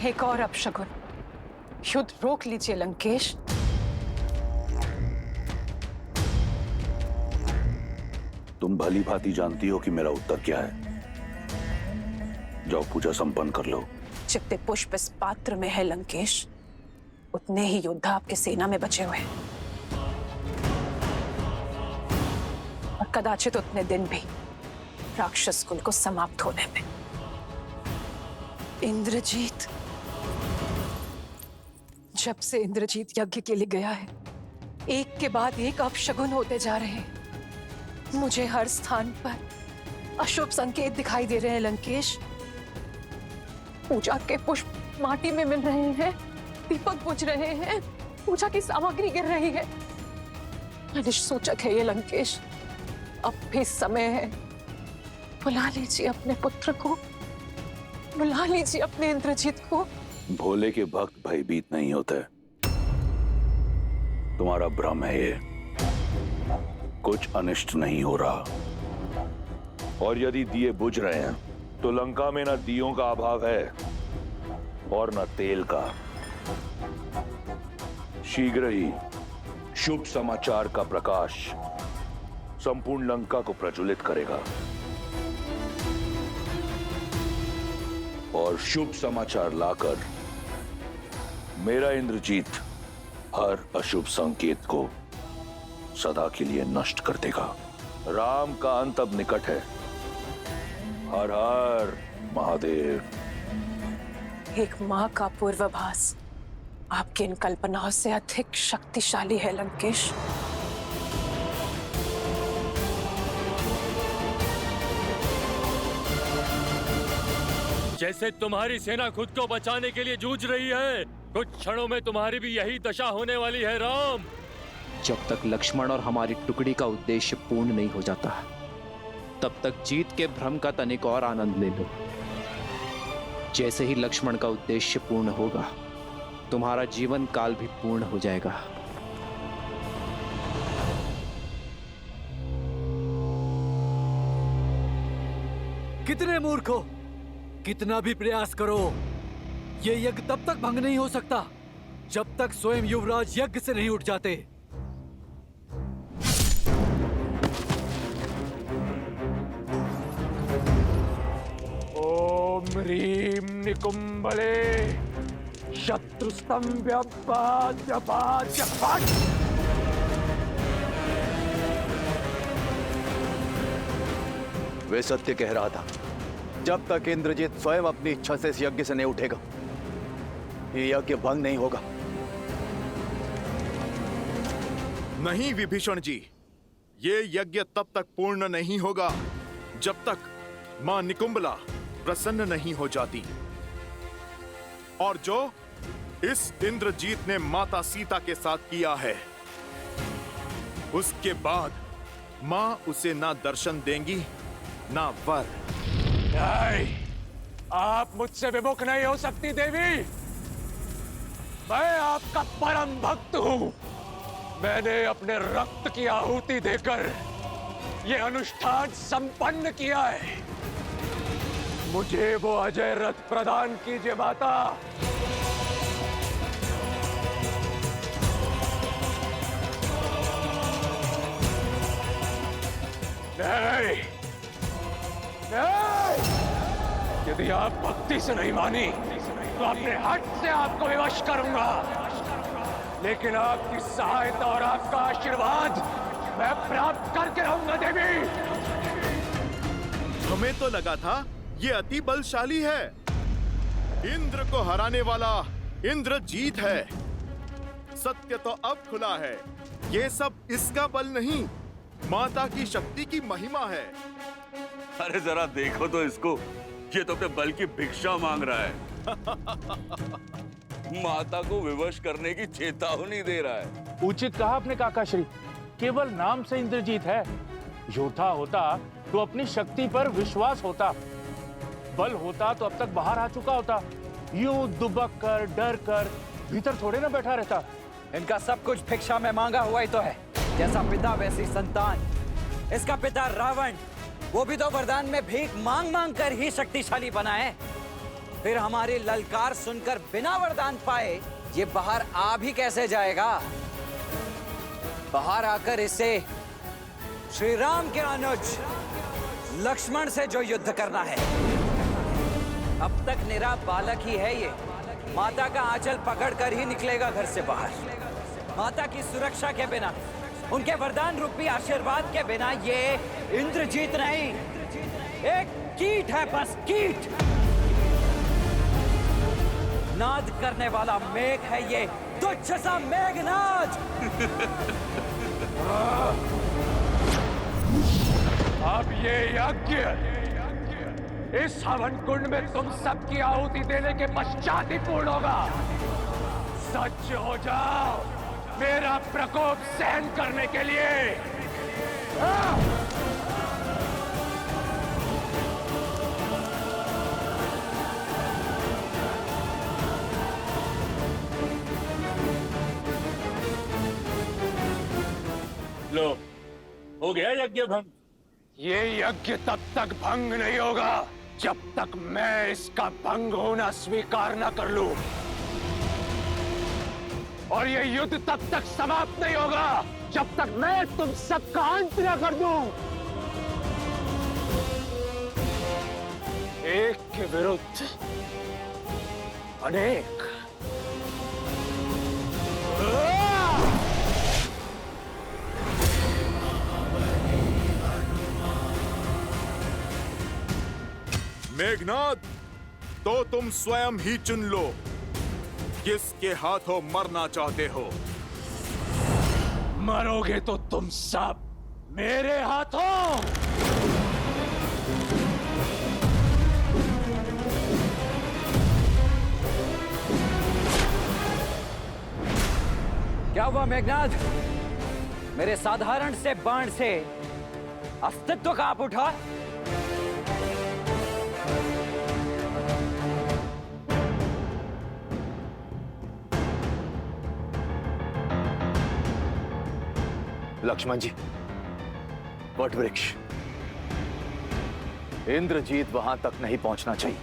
एक और अपशगुन। युद्ध रोक लीजिए लंकेश। तुम भली भांति जानती हो कि मेरा उत्तर क्या है। जाओ पूजा संपन्न कर लो। जितने पुष्प इस पात्र में है लंकेश, उतने ही योद्धा आपके सेना में बचे हुए हैं, और कदाचित उतने दिन भी राक्षस कुल को समाप्त होने में। इंद्रजीत, जब से इंद्रजीत यज्ञ के लिए गया है, एक के बाद एक अपशगुन होते जा रहे हैं। मुझे हर स्थान पर अशुभ संकेत दिखाई दे रहे हैं लंकेश। पूजा के पुष्प माटी में मिल रहे हैं, दीपक बुझ रहे हैं, पूजा की सामग्री गिर रही है। अनिष्ट सूचक है ये लंकेश। अब भी समय है, बुला लीजिए अपने पुत्र को, बुला लीजिए अपने इंद्रजीत को। भोले के भक्त भयभीत नहीं होते। तुम्हारा भ्रम है ये। कुछ अनिष्ट नहीं हो रहा, और यदि दिए बुझ रहे हैं तो लंका में न दियों का अभाव है और न तेल का। शीघ्र ही शुभ समाचार का प्रकाश संपूर्ण लंका को प्रज्वलित करेगा, और शुभ समाचार लाकर मेरा इंद्रजीत हर अशुभ संकेत को सदा के लिए नष्ट कर देगा। राम का अंत अब निकट है। हर हर महादेव। एक मां का पूर्वाभास आपकी इन कल्पनाओं से अधिक शक्तिशाली है लंकेश। जैसे तुम्हारी सेना खुद को बचाने के लिए जूझ रही है, कुछ क्षणों में तुम्हारी भी यही दशा होने वाली है राम। जब तक लक्ष्मण और हमारी टुकड़ी का उद्देश्य पूर्ण नहीं हो जाता, तब तक जीत के भ्रम का तनिक और आनंद ले लो। जैसे ही लक्ष्मण का उद्देश्य पूर्ण होगा, तुम्हारा जीवन काल भी पूर्ण हो जाएगा। कितने मूर्ख हो! कितना भी प्रयास करो, ये यज्ञ तब तक भंग नहीं हो सकता जब तक स्वयं युवराज यज्ञ से नहीं उठ जाते। ओम ह्रीं निकुंभले शत्रुस्तंभ्य वे सत्य कह रहा था। जब तक इंद्रजीत स्वयं अपनी इच्छा से इस यज्ञ से नहीं उठेगा, ये यज्ञ भंग नहीं होगा। नहीं विभीषण जी, ये यज्ञ तब तक पूर्ण नहीं होगा जब तक मां निकुंभला प्रसन्न नहीं हो जाती। और जो इस इंद्रजीत ने माता सीता के साथ किया है, उसके बाद मां उसे ना दर्शन देंगी ना वर। नहीं, आप मुझसे विमुख नहीं हो सकती देवी। मैं आपका परम भक्त हूं। मैंने अपने रक्त की आहुति देकर यह अनुष्ठान संपन्न किया है। मुझे वो अजय रथ प्रदान कीजिए माता। नहीं, नहीं, यदि आप भक्ति से नहीं मानी तो अपने हट से आपको विवश करूंगा। लेकिन आपकी सहायता और आपका आशीर्वाद मैं प्राप्त करके रहूंगा देवी। हमें तो लगा था ये अति बलशाली है। इंद्र को हराने वाला इंद्रजीत है। सत्य तो अब खुला है। ये सब इसका बल नहीं, माता की शक्ति की महिमा है। अरे जरा देखो तो इसको, ये तो अपने बल की भिक्षा मांग रहा है। माता को विवश करने की चेतावनी दे रहा है। उचित कहा आपने काकाश्री। केवल नाम से इंद्रजीत है। योद्धा होता तो अपनी शक्ति पर विश्वास होता, बल होता तो अब तक बाहर आ चुका होता। यूं दुबक कर डर कर भीतर थोड़े ना बैठा रहता। इनका सब कुछ भिक्षा में मांगा हुआ ही तो है। जैसा पिता वैसी संतान। इसका पिता रावण, वो भी तो वरदान में भीख मांग मांग कर ही शक्तिशाली बना है। फिर हमारी ललकार सुनकर बिना वरदान पाए ये बाहर आ भी कैसे जाएगा? बाहर आकर इसे श्री राम के अनुज लक्ष्मण से जो युद्ध करना है। अब तक निरा बालक ही है ये। माता का आंचल पकड़कर ही निकलेगा घर से बाहर। माता की सुरक्षा के बिना, उनके वरदान रूपी आशीर्वाद के बिना ये इंद्रजीत नहीं, एक कीट है, बस कीट। नाद करने वाला मेघ है ये, तुच्छ सा मेघनाद। अब ये यज्ञ इस हवन कुंड में तुम सबकी आहुति देने के पश्चात ही पूर्ण होगा। सच हो जाओ मेरा प्रकोप सहन करने के लिए। लो, हो गया यज्ञ भंग। ये यज्ञ तब तक भंग नहीं होगा जब तक मैं इसका भंग होना स्वीकार न कर लूं। और ये युद्ध तब तक समाप्त नहीं होगा जब तक मैं तुम सबका अंत न कर दूं। एक के विरुद्ध अनेक। मेघनाद, तो तुम स्वयं ही चुन लो किसके हाथों मरना चाहते हो। मरोगे तो तुम सब मेरे हाथों। क्या हुआ मेघनाद? मेरे साधारण से बाण से अस्तित्व कांप उठा? लक्ष्मण जी, वट वृक्ष, इंद्रजीत वहां तक नहीं पहुंचना चाहिए।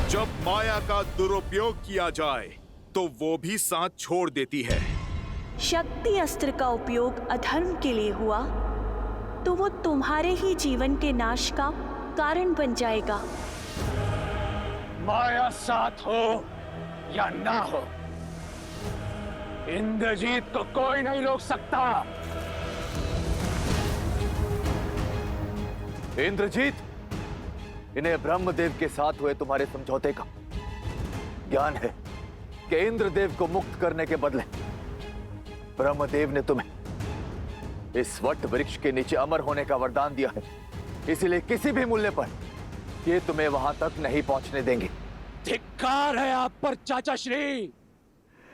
जब माया का दुरुपयोग किया जाए तो वो भी साथ छोड़ देती है। शक्ति अस्त्र का उपयोग अधर्म के लिए हुआ तो वो तुम्हारे ही जीवन के नाश का कारण बन जाएगा। माया साथ हो या ना हो, इंद्रजीत को कोई नहीं रोक सकता। इंद्रजीत, इन्हें ब्रह्मदेव के साथ हुए तुम्हारे समझौते का ज्ञान है कि इंद्रदेव को मुक्त करने के बदले ब्रह्मदेव ने तुम्हें इस वट वृक्ष के नीचे अमर होने का वरदान दिया है। इसलिए किसी भी मूल्य पर ये तुम्हें वहां तक नहीं पहुंचने देंगे। धिक्कार है आप पर चाचा श्री,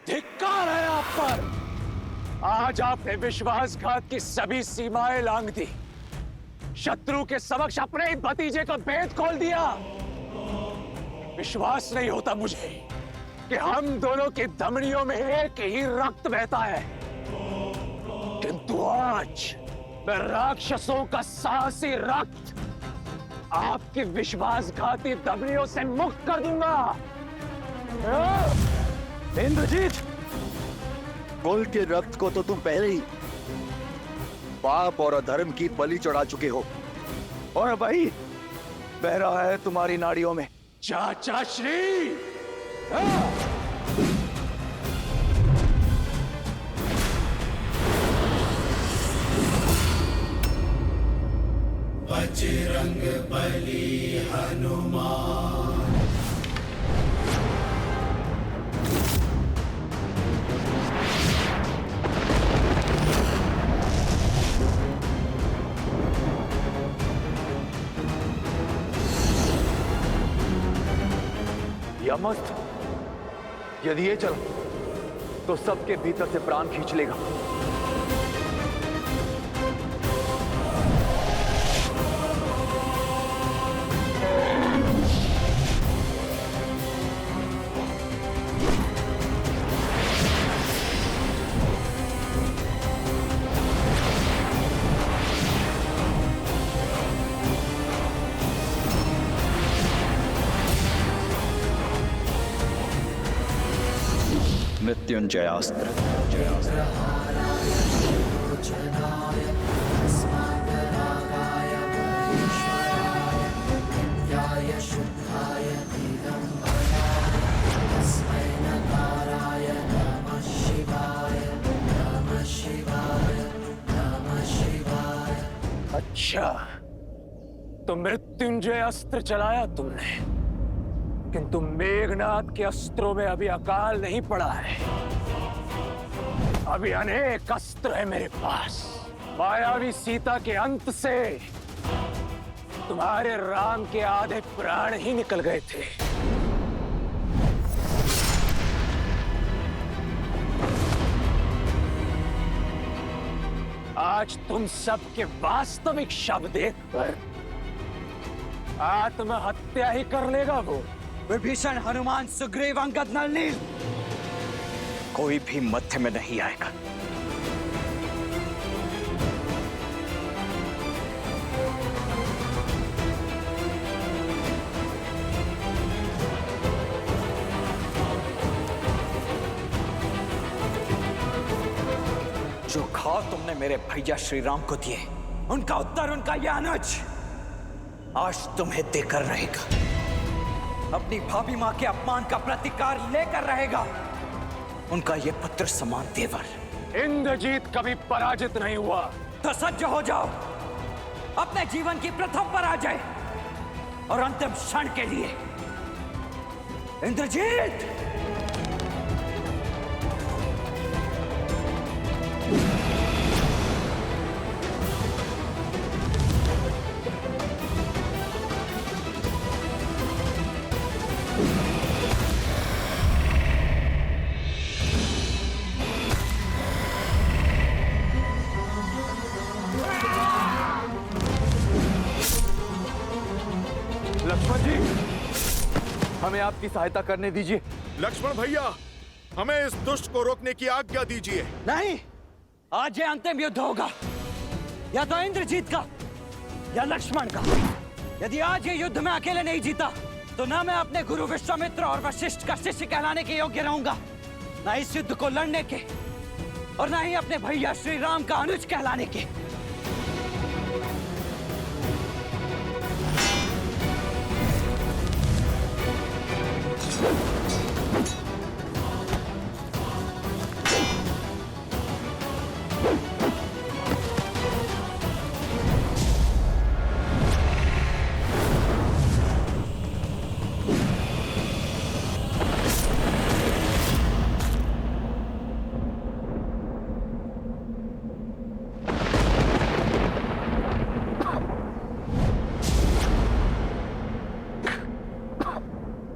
धिक्कार है आप पर। आज आपने विश्वासघात की सभी सीमाएं लांघ दी, शत्रु के समक्ष अपने ही भतीजे का भेद खोल दिया। विश्वास नहीं होता मुझे कि हम दोनों की धमनियों में एक ही रक्त बहता है, किंतु आज मैं राक्षसों का साहसी रक्त आपकी विश्वासघाती धमनियों से मुक्त कर दूंगा। इंद्रजीत, कुल के रक्त को तो तुम पहले ही पाप और अधर्म की बलि चढ़ा चुके हो और भाई बह रहा है तुम्हारी नाड़ियों में। चाचा श्री, बजरंग बली हनुमान। यमस्त, यदि ये चला तो सबके भीतर से प्राण खींच लेगा। मृत्युंजयास्त्र। अच्छा, तो मृत्युंजय अस्त्र चलाया तुमने, किंतु मेघनाथ के अस्त्रों में अभी अकाल नहीं पड़ा है। अभी अनेक अस्त्र है मेरे पास। मायावी सीता के अंत से तुम्हारे राम के आधे प्राण ही निकल गए थे। आज तुम सबके वास्तविक शव देखकर आत्महत्या ही कर लेगा वो। विभीषण, हनुमान, सुग्रीव, अंगद, नल, नील, कोई भी मध्य में नहीं आएगा। जो घाव तुमने मेरे भैया श्री राम को दिए, उनका उत्तर उनका यह अनुज आज तुम्हें देकर रहेगा। अपनी भाभी मां के अपमान का प्रतिकार लेकर रहेगा उनका यह पुत्र समान देवर। इंद्रजीत कभी पराजित नहीं हुआ। तो सज्ज हो जाओ अपने जीवन की प्रथम पराजय और अंतिम क्षण के लिए। इंद्रजीत! लक्ष्मण जी, हमें आपकी सहायता करने दीजिए। लक्ष्मण भैया, हमें इस दुष्ट को रोकने की आज्ञा दीजिए। नहीं, आज ये अंतिम युद्ध होगा, या तो इंद्रजीत का या लक्ष्मण का। यदि आज ये युद्ध में अकेले नहीं जीता तो ना मैं अपने गुरु विश्वामित्र और वशिष्ठ का शिष्य कहलाने के योग्य रहूंगा, ना इस युद्ध को लड़ने के, और ना ही अपने भैया श्री राम का अनुज कहलाने के।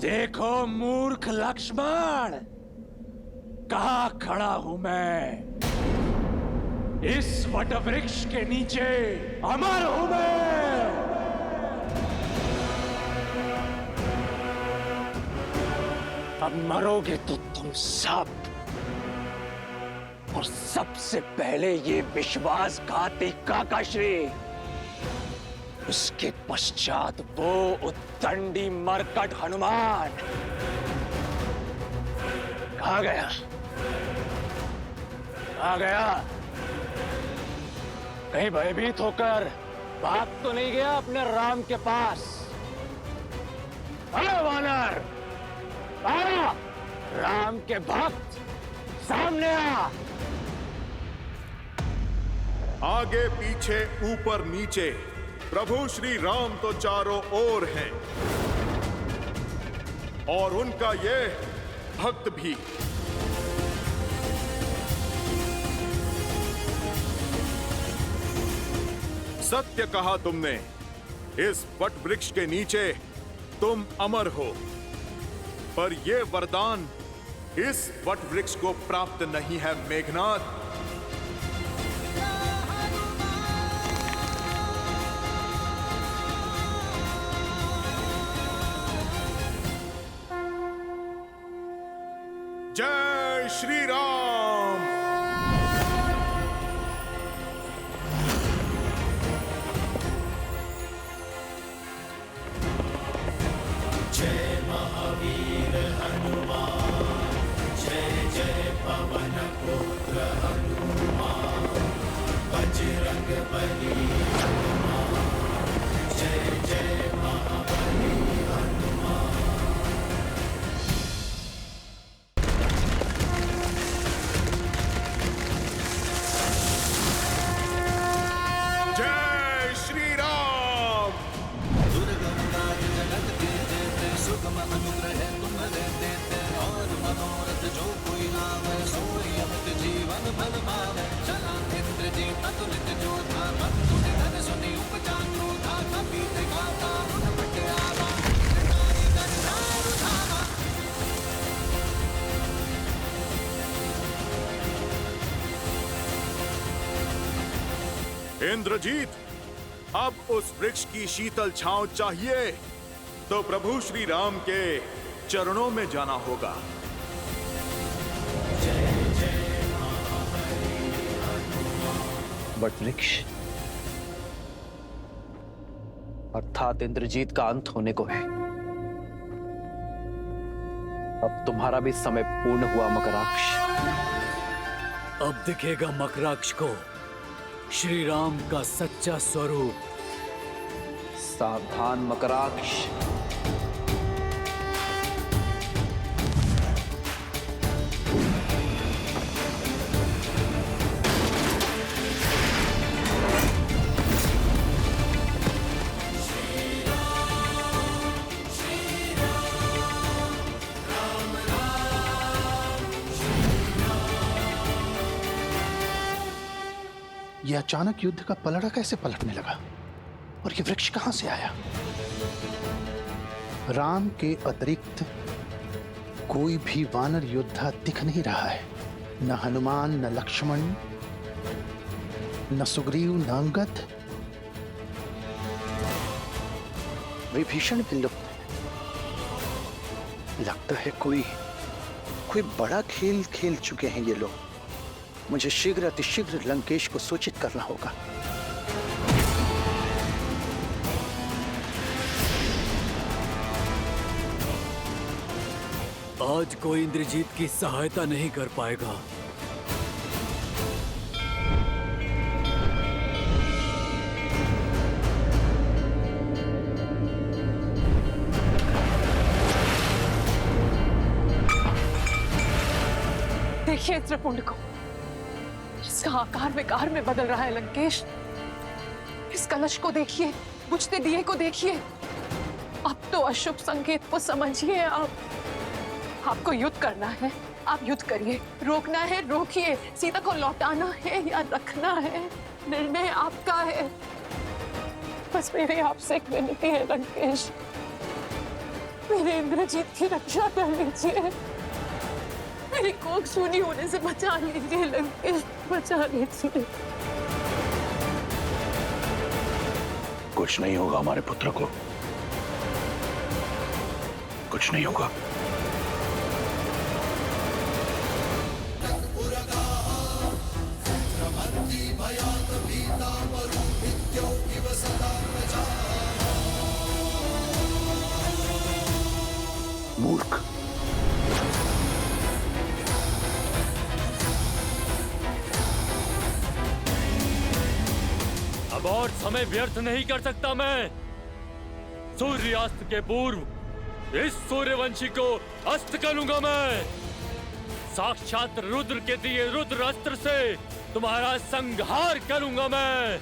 देखो मूर्ख लक्ष्मण, कहां खड़ा हूं मैं। इस वटवृक्ष के नीचे अमर हूं मैं। अब मरोगे तो तुम सब, और सबसे पहले ये विश्वासघाती काकाश्री, उसके पश्चात वो उद्दंडी मरकट हनुमान। कहाँ गया? कहाँ गया? कहीं भयभीत होकर भाग तो नहीं गया अपने राम के पास? अरे वानर, आ! राम के भक्त सामने आ। आगे पीछे ऊपर नीचे प्रभु श्री राम तो चारों ओर हैं, और उनका ये भक्त भी। सत्य कहा तुमने, इस वट वृक्ष के नीचे तुम अमर हो, पर यह वरदान इस वट वृक्ष को प्राप्त नहीं है मेघनाथ। जय श्री राम। जय महावीर हनुमान, जय जय इंद्रजीत, अब उस वृक्ष की शीतल छांव चाहिए तो प्रभु श्री राम के चरणों में जाना होगा। बट वृक्ष अर्थात इंद्रजीत का अंत होने को है। अब तुम्हारा भी समय पूर्ण हुआ मकराक्ष। अब दिखेगा मकराक्ष को श्री राम का सच्चा स्वरूप। सावधान मकराक्ष। यह अचानक युद्ध का पलड़ा कैसे पलटने लगा और यह वृक्ष कहां से आया? राम के अतिरिक्त कोई भी वानर योद्धा दिख नहीं रहा है। न हनुमान, न लक्ष्मण, न सुग्रीव, न अंगद। विभीषण भी लुप्त है। लगता है कोई बड़ा खेल खेल चुके हैं ये लोग। मुझे शीघ्र अतिशीघ्र लंकेश को सूचित करना होगा। आज कोई इंद्रजीत की सहायता नहीं कर पाएगा। देखिए त्रिपुंड को, इसका आकार विकार में बदल रहा है लंकेश। इस कलश को देखिए, बुझते दिए को देखिए। अब तो अशुभ संकेत को समझिए। आपको युद्ध करना है, आप युद्ध करिए। रोकना है रोकिए, सीता को लौटाना है या रखना है, निर्णय आपका है। बस मेरी आपसे एक विनती है लंकेश, मेरे इंद्रजीत की रक्षा कर लीजिए। मेरी कोख सूनी होने से बचा लीजिए लंकेश, बचा लीजिए। कुछ नहीं होगा हमारे पुत्र को, कुछ नहीं होगा। मूर्ख, अब और समय व्यर्थ नहीं कर सकता मैं। सूर्यास्त के पूर्व इस सूर्यवंशी को अस्त करूंगा मैं। साक्षात रुद्र के दिए रुद्र अस्त्र से तुम्हारा संहार करूंगा मैं।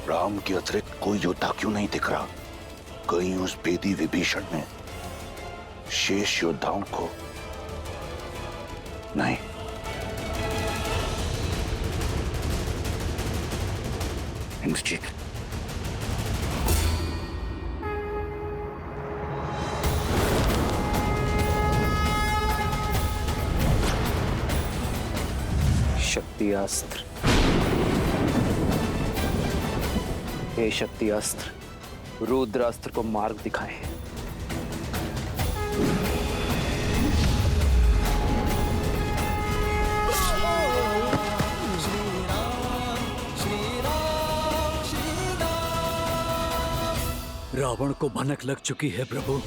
राम के अतिरिक्त कोई योद्धा क्यों नहीं दिख रहा? कहीं उस बेदी विभीषण ने शेष योद्धाओं को नहीं। इंद्रजीत, शक्ति अस्त्र। हे शक्ति अस्त्र, रुद्र अस्त्र को मार्ग दिखाएं। रावण को भनक लग चुकी है प्रभु।